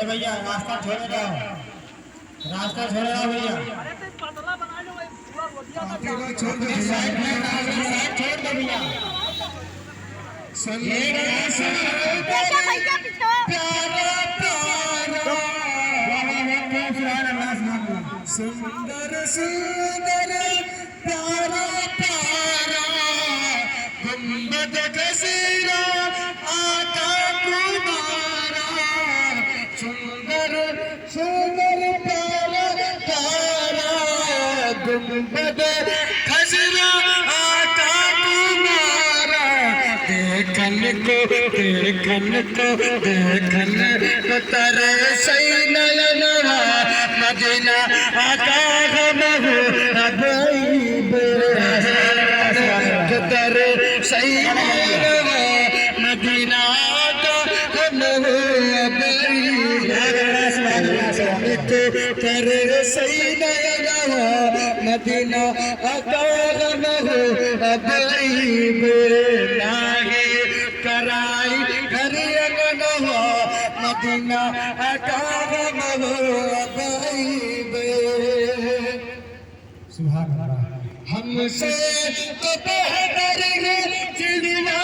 भैया रास्ता छोड़ दो, रास्ता छोड़ दो भैया। छोड़ दो भैया। सुंदर सुंदर प्यारा प्यारा गुंबद गसीरा आका तुम्हारा सुंदर सुंदर प्यारा प्यारा गुंबद खसरा आका तुम्हारा देखन को तेरे सही नयनवा मदीना आका महू हबीब तेरे सही नयनवा मदीना आका महू हबीब तेरे सही नयनवा मदीना आका महू हबीब नागे कराई घर अंगनवा मदीना आका महू हमसे तो बेहतर चिड़िया